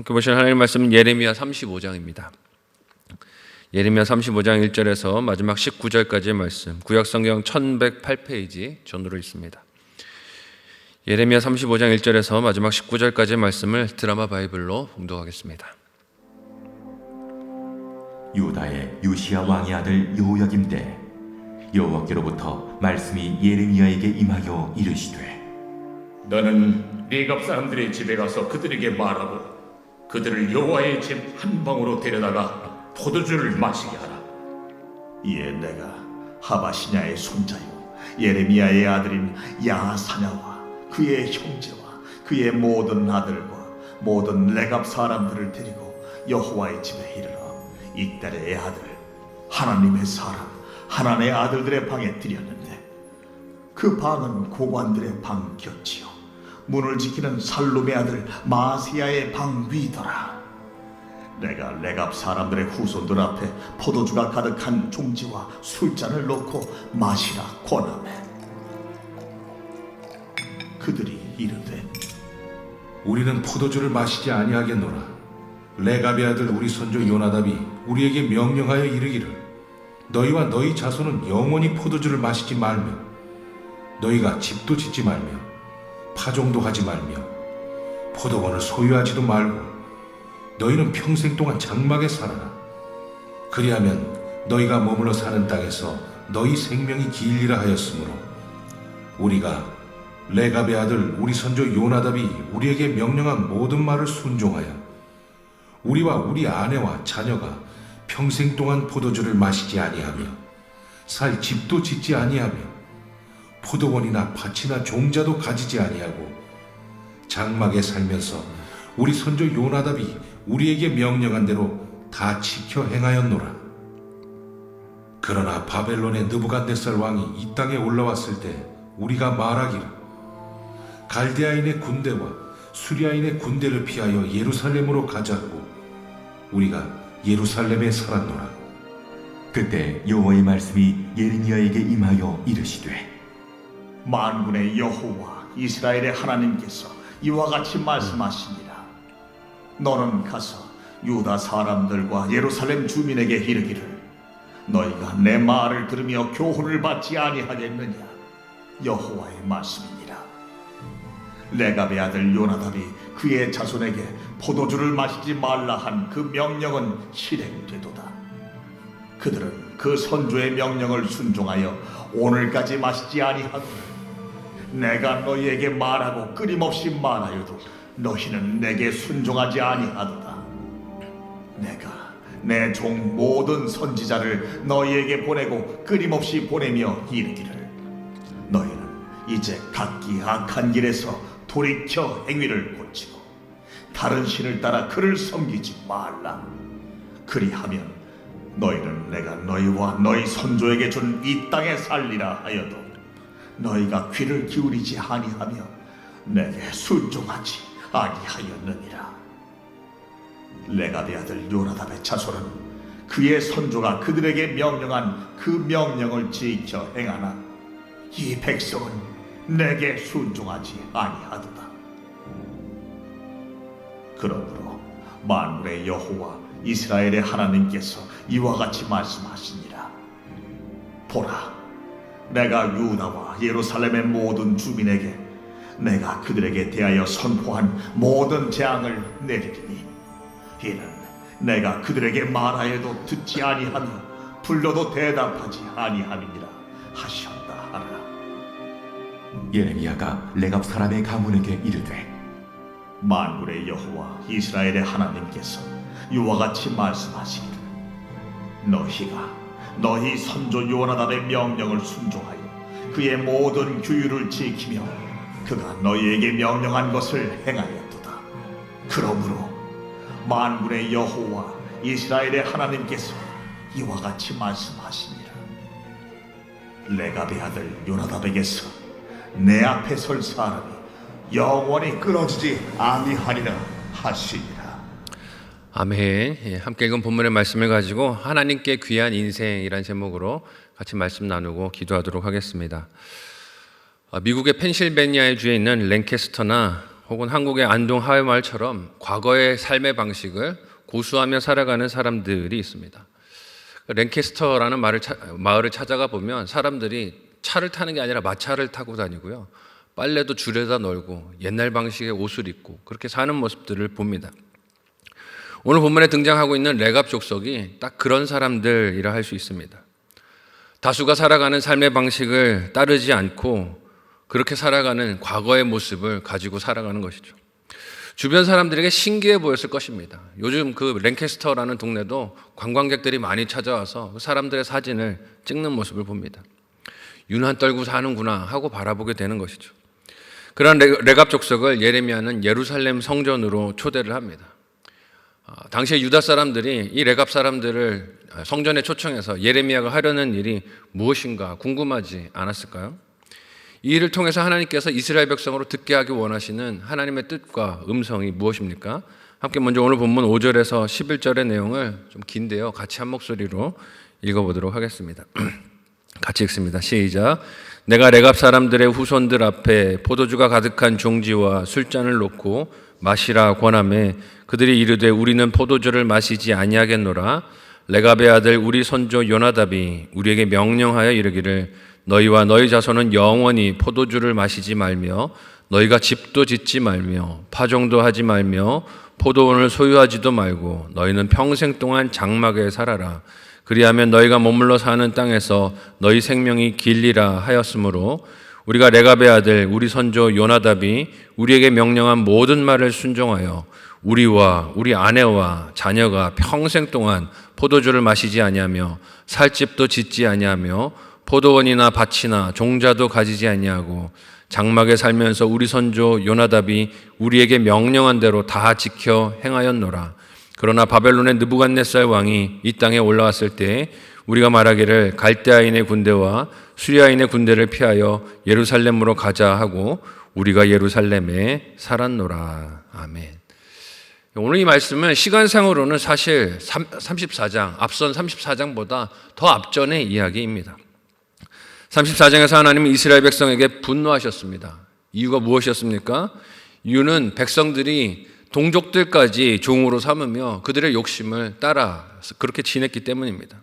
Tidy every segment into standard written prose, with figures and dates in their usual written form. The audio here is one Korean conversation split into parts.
함께 보실 하나님의 말씀은 예레미야 35장입니다. 예레미야 35장 1절에서 마지막 19절까지의 말씀, 구약성경 1108페이지 전으로 있습니다. 예레미야 35장 1절에서 마지막 19절까지의 말씀을 드라마 바이블로 봉독하겠습니다. 유다의 요시야 왕의 아들 요야김 때 여호와께로부터 말씀이 예레미야에게 임하여 이르시되, 너는 네갑 사람들의 집에 가서 그들에게 말하고 그들을 여호와의 집 한 방으로 데려다가 포도주를 마시게 하라. 이에 내가 하바시냐의 손자요 예레미야의 아들인 야사냐와 그의 형제와 그의 모든 아들과 모든 레갑 사람들을 데리고 여호와의 집에 이르러 이달의 아들 하나님의 사람 하나님의 아들들의 방에 들였는데, 그 방은 고관들의 방 곁이요 문을 지키는 살룸의 아들 마시야의 방 위더라. 내가 레갑 사람들의 후손들 앞에 포도주가 가득한 종지와 술잔을 놓고 마시라 권하매, 그들이 이르되, 우리는 포도주를 마시지 아니하겠노라. 레갑의 아들 우리 선조 요나답이 우리에게 명령하여 이르기를, 너희와 너희 자손은 영원히 포도주를 마시지 말며 너희가 집도 짓지 말며 파종도 하지 말며 포도원을 소유하지도 말고 너희는 평생 동안 장막에 살아라. 그리하면 너희가 머물러 사는 땅에서 너희 생명이 길리라 하였으므로 우리가 레갑의 아들 우리 선조 요나답이 우리에게 명령한 모든 말을 순종하여 우리와 우리 아내와 자녀가 평생 동안 포도주를 마시지 아니하며 살 집도 짓지 아니하며 포도원이나 밭이나 종자도 가지지 아니하고 장막에 살면서 우리 선조 요나답이 우리에게 명령한 대로 다 지켜 행하였노라. 그러나 바벨론의 느부갓네살 왕이 이 땅에 올라왔을 때 우리가 말하기를, 갈대아인의 군대와 수리아인의 군대를 피하여 예루살렘으로 가자고 우리가 예루살렘에 살았노라. 그때 여호와의 말씀이 예레미야에게 임하여 이르시되, 만군의 여호와 이스라엘의 하나님께서 이와 같이 말씀하시니라. 너는 가서 유다 사람들과 예루살렘 주민에게 이르기를, 너희가 내 말을 들으며 교훈을 받지 아니하겠느냐. 여호와의 말씀이니라. 레갑의 아들 요나답이 그의 자손에게 포도주를 마시지 말라 한 그 명령은 실행되도다. 그들은 그 선조의 명령을 순종하여 오늘까지 마시지 아니하도다. 내가 너희에게 말하고 끊임없이 말하여도 너희는 내게 순종하지 아니하도다. 내가 내 종 모든 선지자를 너희에게 보내고 끊임없이 보내며 이르기를, 너희는 이제 각기 악한 길에서 돌이켜 행위를 고치고 다른 신을 따라 그를 섬기지 말라. 그리하면 너희는 내가 너희와 너희 선조에게 준 이 땅에 살리라 하여도 너희가 귀를 기울이지 아니하며 내게 순종하지 아니하였느니라. 레갑의 아들 요나답의 자손은 그의 선조가 그들에게 명령한 그 명령을 지켜 행하나 이 백성은 내게 순종하지 아니하도다. 그러므로 만군의 여호와 이스라엘의 하나님께서 이와 같이 말씀하시니라. 보라, 내가 유다와 예루살렘의 모든 주민에게 내가 그들에게 대하여 선포한 모든 재앙을 내리리니, 이는 내가 그들에게 말하여도 듣지 아니하며 불러도 대답하지 아니함이니라 하셨다 하라. 예레미야가 레갑 사람의 가문에게 이르되, 만군의 여호와 이스라엘의 하나님께서 이와 같이 말씀하시기를, 너희가 너희 선조 요나답의 명령을 순종하여 그의 모든 규율을 지키며 그가 너희에게 명령한 것을 행하였도다. 그러므로 만군의 여호와 이스라엘의 하나님께서 이와 같이 말씀하시니라. 레갑의 아들 요나답에게서 내 앞에 설 사람이 영원히 끊어지지 아니하리라 하시니라. 아멘. 함께 읽은 본문의 말씀을 가지고 하나님께 귀한 인생이란 제목으로 같이 말씀 나누고 기도하도록 하겠습니다. 미국의 펜실베니아주 주에 있는 랭캐스터나 혹은 한국의 안동 하회마을처럼 과거의 삶의 방식을 고수하며 살아가는 사람들이 있습니다. 랭캐스터라는 마을을 찾아가 보면 사람들이 차를 타는 게 아니라 마차를 타고 다니고요. 빨래도 줄에다 널고 옛날 방식의 옷을 입고 그렇게 사는 모습들을 봅니다. 오늘 본문에 등장하고 있는 레갑 족속이 딱 그런 사람들이라 할 수 있습니다. 다수가 살아가는 삶의 방식을 따르지 않고 그렇게 살아가는 과거의 모습을 가지고 살아가는 것이죠. 주변 사람들에게 신기해 보였을 것입니다. 요즘 그 랭캐스터라는 동네도 관광객들이 많이 찾아와서 사람들의 사진을 찍는 모습을 봅니다. 유난 떨고 사는구나 하고 바라보게 되는 것이죠. 그런 레갑 족속을 예레미야는 예루살렘 성전으로 초대를 합니다. 당시에 유다 사람들이 이 레갑 사람들을 성전에 초청해서 예레미야가 하려는 일이 무엇인가 궁금하지 않았을까요? 이 일을 통해서 하나님께서 이스라엘 백성으로 듣게 하기 원하시는 하나님의 뜻과 음성이 무엇입니까? 함께 먼저 오늘 본문 5절에서 11절의 내용을 좀 긴데요. 같이 한 목소리로 읽어보도록 하겠습니다. 같이 읽습니다. 시작. 내가 레갑 사람들의 후손들 앞에 포도주가 가득한 종지와 술잔을 놓고 마시라 권하매 그들이 이르되 우리는 포도주를 마시지 아니하겠노라. 레갑의 아들 우리 선조 요나답이 우리에게 명령하여 이르기를 너희와 너희 자손은 영원히 포도주를 마시지 말며 너희가 집도 짓지 말며 파종도 하지 말며 포도원을 소유하지도 말고 너희는 평생 동안 장막에 살아라. 그리하면 너희가 머물러 사는 땅에서 너희 생명이 길리라 하였으므로 우리가 레갑의 아들 우리 선조 요나답이 우리에게 명령한 모든 말을 순종하여 우리와 우리 아내와 자녀가 평생 동안 포도주를 마시지 아니하며 살 집도 짓지 아니하며 포도원이나 밭이나 종자도 가지지 아니하고 장막에 살면서 우리 선조 요나답이 우리에게 명령한 대로 다 지켜 행하였노라. 그러나 바벨론의 느부갓네살 왕이 이 땅에 올라왔을 때 우리가 말하기를 갈대아인의 군대와 수리아인의 군대를 피하여 예루살렘으로 가자 하고 우리가 예루살렘에 살았노라. 아멘. 오늘 이 말씀은 시간상으로는 사실 34장, 앞선 34장보다 더 앞전의 이야기입니다. 34장에서 하나님은 이스라엘 백성에게 분노하셨습니다. 이유가 무엇이었습니까? 이유는 백성들이 동족들까지 종으로 삼으며 그들의 욕심을 따라 그렇게 지냈기 때문입니다.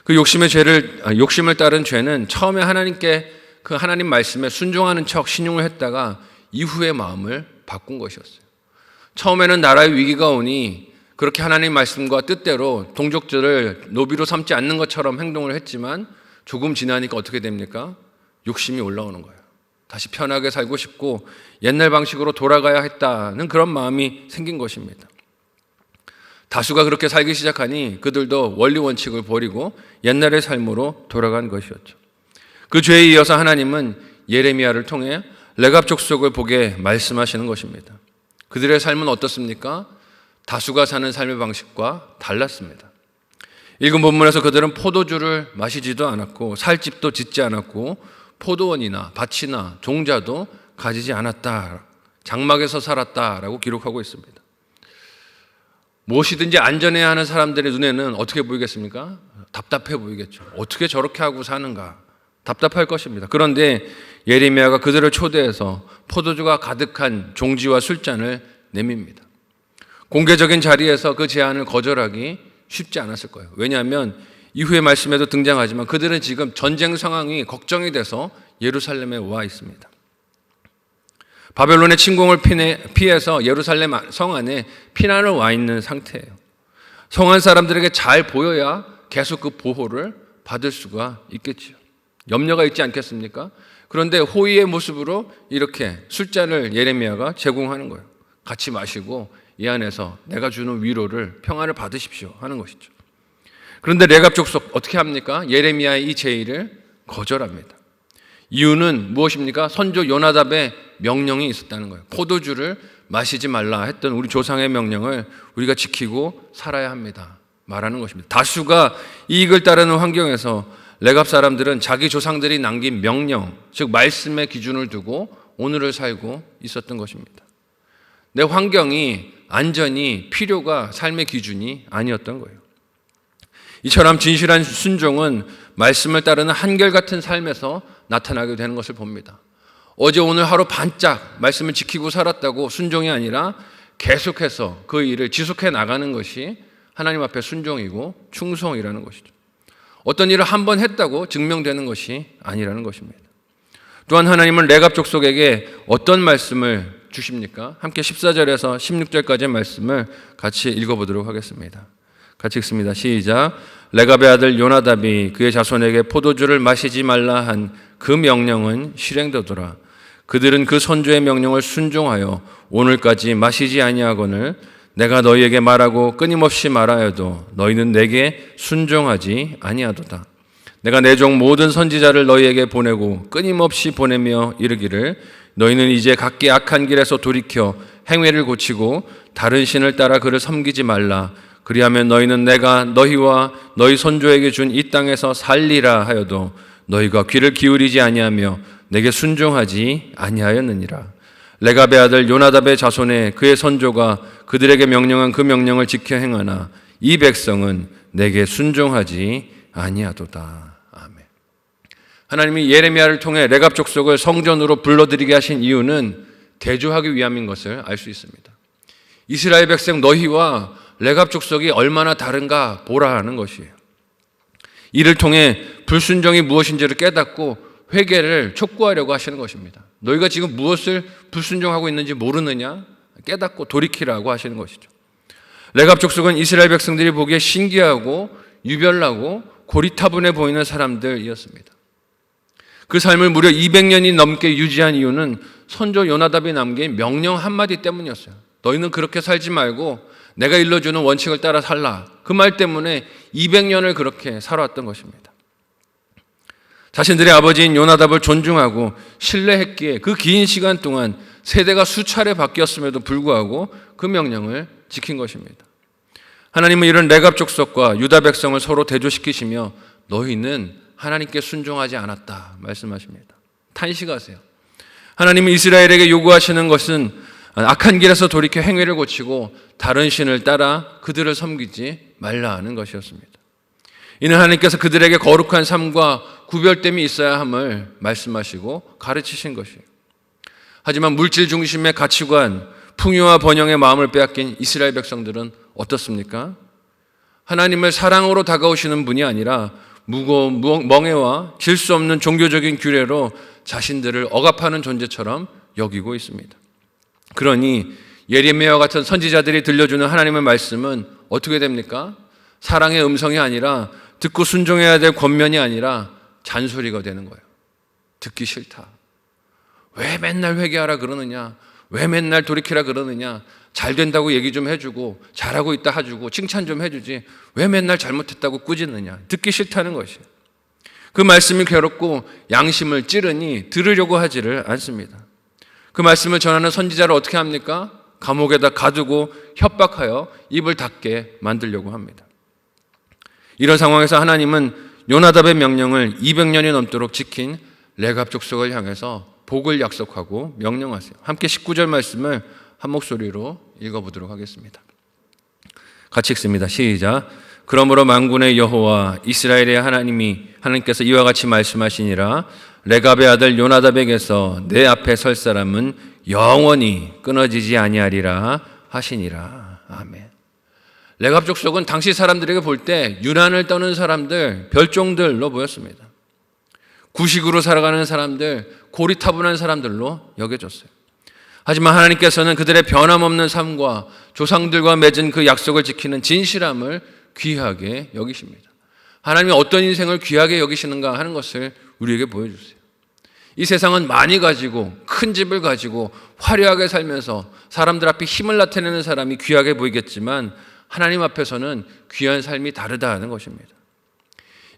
그 욕심을 따른 죄는 처음에 하나님께 그 하나님 말씀에 순종하는 척 신용을 했다가 이후의 마음을 바꾼 것이었어요. 처음에는 나라의 위기가 오니 그렇게 하나님 말씀과 뜻대로 동족들을 노비로 삼지 않는 것처럼 행동을 했지만 조금 지나니까 어떻게 됩니까? 욕심이 올라오는 거예요. 다시 편하게 살고 싶고 옛날 방식으로 돌아가야 했다는 그런 마음이 생긴 것입니다. 다수가 그렇게 살기 시작하니 그들도 원리 원칙을 버리고 옛날의 삶으로 돌아간 것이었죠. 그 죄에 이어서 하나님은 예레미야를 통해 레갑 족속을 보게 말씀하시는 것입니다. 그들의 삶은 어떻습니까? 다수가 사는 삶의 방식과 달랐습니다. 읽은 본문에서 그들은 포도주를 마시지도 않았고 살 집도 짓지 않았고 포도원이나 밭이나 종자도 가지지 않았다. 장막에서 살았다라고 기록하고 있습니다. 무엇이든지 안전해야 하는 사람들의 눈에는 어떻게 보이겠습니까? 답답해 보이겠죠. 어떻게 저렇게 하고 사는가? 답답할 것입니다. 그런데 예레미야가 그들을 초대해서 포도주가 가득한 종지와 술잔을 내밉니다. 공개적인 자리에서 그 제안을 거절하기 쉽지 않았을 거예요. 왜냐하면 이후의 말씀에도 등장하지만 그들은 지금 전쟁 상황이 걱정이 돼서 예루살렘에 와 있습니다. 바벨론의 침공을 피해서 예루살렘 성 안에 피난을 와 있는 상태예요. 성한 사람들에게 잘 보여야 계속 그 보호를 받을 수가 있겠지요. 염려가 있지 않겠습니까? 그런데 호의의 모습으로 이렇게 술잔을 예레미야가 제공하는 거예요. 같이 마시고 이 안에서 내가 주는 위로를 평안을 받으십시오 하는 것이죠. 그런데 레갑 족속 어떻게 합니까? 예레미야의 이 제의를 거절합니다. 이유는 무엇입니까? 선조 요나답의 명령이 있었다는 거예요. 포도주를 마시지 말라 했던 우리 조상의 명령을 우리가 지키고 살아야 합니다. 말하는 것입니다. 다수가 이익을 따르는 환경에서 레갑 사람들은 자기 조상들이 남긴 명령, 즉 말씀의 기준을 두고 오늘을 살고 있었던 것입니다. 내 환경이 안전이 필요가 삶의 기준이 아니었던 거예요. 이처럼 진실한 순종은 말씀을 따르는 한결같은 삶에서 나타나게 되는 것을 봅니다. 어제 오늘 하루 반짝 말씀을 지키고 살았다고 순종이 아니라 계속해서 그 일을 지속해 나가는 것이 하나님 앞에 순종이고 충성이라는 것이죠. 어떤 일을 한 번 했다고 증명되는 것이 아니라는 것입니다. 또한 하나님은 레갑 족속에게 어떤 말씀을 주십니까? 함께 14절에서 16절까지의 말씀을 같이 읽어보도록 하겠습니다. 같이 읽습니다. 시작. 레갑의 아들 요나답이 그의 자손에게 포도주를 마시지 말라 한 그 명령은 실행되더라. 그들은 그 선조의 명령을 순종하여 오늘까지 마시지 아니하거늘 내가 너희에게 말하고 끊임없이 말하여도 너희는 내게 순종하지 아니하도다. 내가 내 종 모든 선지자를 너희에게 보내고 끊임없이 보내며 이르기를 너희는 이제 각기 악한 길에서 돌이켜 행위를 고치고 다른 신을 따라 그를 섬기지 말라. 그리하면 너희는 내가 너희와 너희 선조에게 준 이 땅에서 살리라 하여도 너희가 귀를 기울이지 아니하며 내게 순종하지 아니하였느니라. 레갑의 아들 요나답의 자손에 그의 선조가 그들에게 명령한 그 명령을 지켜 행하나 이 백성은 내게 순종하지 아니하도다. 아멘. 하나님이 예레미야를 통해 레갑 족속을 성전으로 불러들이게 하신 이유는 대조하기 위함인 것을 알 수 있습니다. 이스라엘 백성 너희와 레갑 족속이 얼마나 다른가 보라 하는 것이에요. 이를 통해 불순종이 무엇인지를 깨닫고 회개를 촉구하려고 하시는 것입니다. 너희가 지금 무엇을 불순종하고 있는지 모르느냐? 깨닫고 돌이키라고 하시는 것이죠. 레갑 족속은 이스라엘 백성들이 보기에 신기하고 유별나고 고리타분해 보이는 사람들이었습니다. 그 삶을 무려 200년이 넘게 유지한 이유는 선조 요나답이 남긴 명령 한마디 때문이었어요. 너희는 그렇게 살지 말고 내가 일러주는 원칙을 따라 살라. 그 말 때문에 200년을 그렇게 살아왔던 것입니다. 자신들의 아버지인 요나답을 존중하고 신뢰했기에 그 긴 시간 동안 세대가 수차례 바뀌었음에도 불구하고 그 명령을 지킨 것입니다. 하나님은 이런 레갑 족속과 유다 백성을 서로 대조시키시며 너희는 하나님께 순종하지 않았다 말씀하십니다. 탄식하세요. 하나님은 이스라엘에게 요구하시는 것은 악한 길에서 돌이켜 행위를 고치고 다른 신을 따라 그들을 섬기지 말라 하는 것이었습니다. 이는 하나님께서 그들에게 거룩한 삶과 구별됨이 있어야 함을 말씀하시고 가르치신 것이에요. 하지만 물질 중심의 가치관, 풍요와 번영의 마음을 빼앗긴 이스라엘 백성들은 어떻습니까? 하나님을 사랑으로 다가오시는 분이 아니라 무거운 멍해와 질 수 없는 종교적인 규례로 자신들을 억압하는 존재처럼 여기고 있습니다. 그러니 예레미야와 같은 선지자들이 들려주는 하나님의 말씀은 어떻게 됩니까? 사랑의 음성이 아니라 듣고 순종해야 될 권면이 아니라 잔소리가 되는 거예요. 듣기 싫다. 왜 맨날 회개하라 그러느냐? 왜 맨날 돌이키라 그러느냐? 잘 된다고 얘기 좀 해주고 잘하고 있다 해주고 칭찬 좀 해주지 왜 맨날 잘못했다고 꾸짖느냐? 듣기 싫다는 것이에요. 그 말씀이 괴롭고 양심을 찌르니 들으려고 하지를 않습니다. 그 말씀을 전하는 선지자를 어떻게 합니까? 감옥에다 가두고 협박하여 입을 닫게 만들려고 합니다. 이런 상황에서 하나님은 요나답의 명령을 200년이 넘도록 지킨 레갑 족속을 향해서 복을 약속하고 명령하세요. 함께 19절 말씀을 한 목소리로 읽어보도록 하겠습니다. 같이 읽습니다. 시작. 그러므로 만군의 여호와 이스라엘의 하나님께서 이와 같이 말씀하시니라. 레갑의 아들 요나답에게서 내 앞에 설 사람은 영원히 끊어지지 아니하리라 하시니라. 아멘. 레갑 족속은 당시 사람들에게 볼 때 유난을 떠는 사람들, 별종들로 보였습니다. 구식으로 살아가는 사람들, 고리타분한 사람들로 여겨졌어요. 하지만 하나님께서는 그들의 변함없는 삶과 조상들과 맺은 그 약속을 지키는 진실함을 귀하게 여기십니다. 하나님이 어떤 인생을 귀하게 여기시는가 하는 것을 우리에게 보여주세요. 이 세상은 많이 가지고 큰 집을 가지고 화려하게 살면서 사람들 앞에 힘을 나타내는 사람이 귀하게 보이겠지만 하나님 앞에서는 귀한 삶이 다르다 하는 것입니다.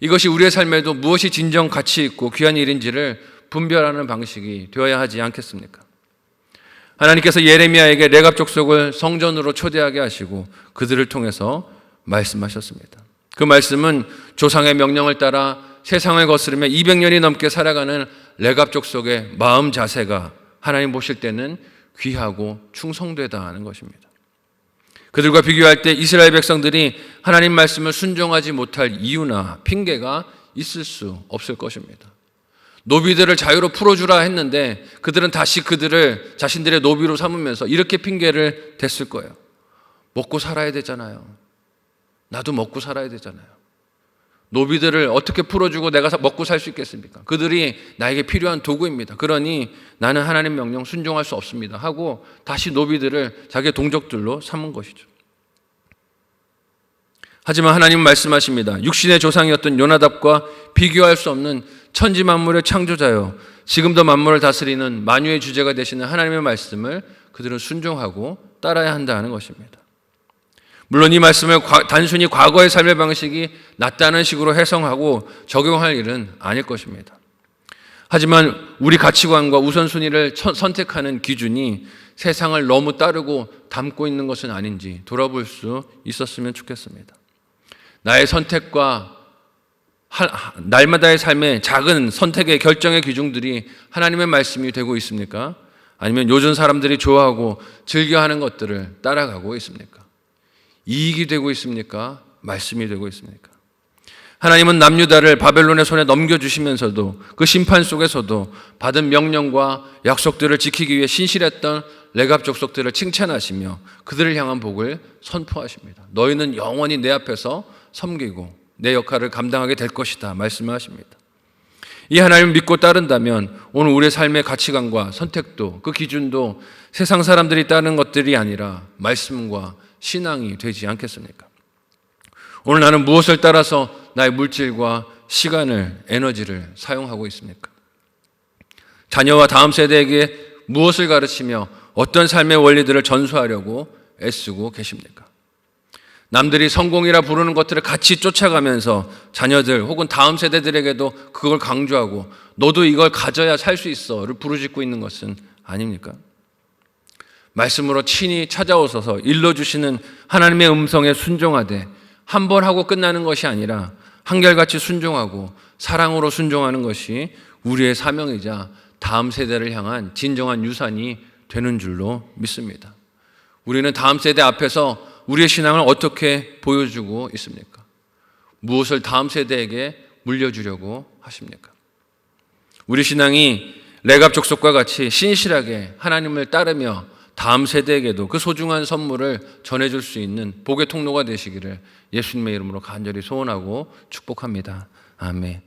이것이 우리의 삶에도 무엇이 진정 가치 있고 귀한 일인지를 분별하는 방식이 되어야 하지 않겠습니까? 하나님께서 예레미야에게 레갑 족속을 성전으로 초대하게 하시고 그들을 통해서 말씀하셨습니다. 그 말씀은 조상의 명령을 따라 세상을 거스르며 200년이 넘게 살아가는 레갑 족속의 마음 자세가 하나님 보실 때는 귀하고 충성되다 하는 것입니다. 그들과 비교할 때 이스라엘 백성들이 하나님 말씀을 순종하지 못할 이유나 핑계가 있을 수 없을 것입니다. 노비들을 자유로 풀어주라 했는데 그들은 다시 그들을 자신들의 노비로 삼으면서 이렇게 핑계를 댔을 거예요. 먹고 살아야 되잖아요. 나도 먹고 살아야 되잖아요. 노비들을 어떻게 풀어주고 내가 먹고 살 수 있겠습니까? 그들이 나에게 필요한 도구입니다. 그러니 나는 하나님 명령 순종할 수 없습니다 하고 다시 노비들을 자기의 동족들로 삼은 것이죠. 하지만 하나님은 말씀하십니다. 육신의 조상이었던 요나답과 비교할 수 없는 천지 만물의 창조자요, 지금도 만물을 다스리는 만유의 주제가 되시는 하나님의 말씀을 그들은 순종하고 따라야 한다는 것입니다. 물론 이 말씀을 단순히 과거의 삶의 방식이 낫다는 식으로 해석하고 적용할 일은 아닐 것입니다. 하지만 우리 가치관과 우선순위를 선택하는 기준이 세상을 너무 따르고 닮고 있는 것은 아닌지 돌아볼 수 있었으면 좋겠습니다. 나의 선택과 날마다의 삶의 작은 선택의 결정의 기준들이 하나님의 말씀이 되고 있습니까? 아니면 요즘 사람들이 좋아하고 즐겨하는 것들을 따라가고 있습니까? 이익이 되고 있습니까? 말씀이 되고 있습니까? 하나님은 남유다를 바벨론의 손에 넘겨주시면서도 그 심판 속에서도 받은 명령과 약속들을 지키기 위해 신실했던 레갑 족속들을 칭찬하시며 그들을 향한 복을 선포하십니다. 너희는 영원히 내 앞에서 섬기고 내 역할을 감당하게 될 것이다 말씀을 하십니다. 이 하나님을 믿고 따른다면 오늘 우리의 삶의 가치관과 선택도 그 기준도 세상 사람들이 따르는 것들이 아니라 말씀과 신앙이 되지 않겠습니까? 오늘 나는 무엇을 따라서 나의 물질과 시간을, 에너지를 사용하고 있습니까? 자녀와 다음 세대에게 무엇을 가르치며 어떤 삶의 원리들을 전수하려고 애쓰고 계십니까? 남들이 성공이라 부르는 것들을 같이 쫓아가면서 자녀들 혹은 다음 세대들에게도 그걸 강조하고 너도 이걸 가져야 살 수 있어를 부르짖고 있는 것은 아닙니까? 말씀으로 친히 찾아오셔서 일러주시는 하나님의 음성에 순종하되 한 번 하고 끝나는 것이 아니라 한결같이 순종하고 사랑으로 순종하는 것이 우리의 사명이자 다음 세대를 향한 진정한 유산이 되는 줄로 믿습니다. 우리는 다음 세대 앞에서 우리의 신앙을 어떻게 보여주고 있습니까? 무엇을 다음 세대에게 물려주려고 하십니까? 우리 신앙이 레갑 족속과 같이 신실하게 하나님을 따르며 다음 세대에게도 그 소중한 선물을 전해줄 수 있는 복의 통로가 되시기를 예수님의 이름으로 간절히 소원하고 축복합니다. 아멘.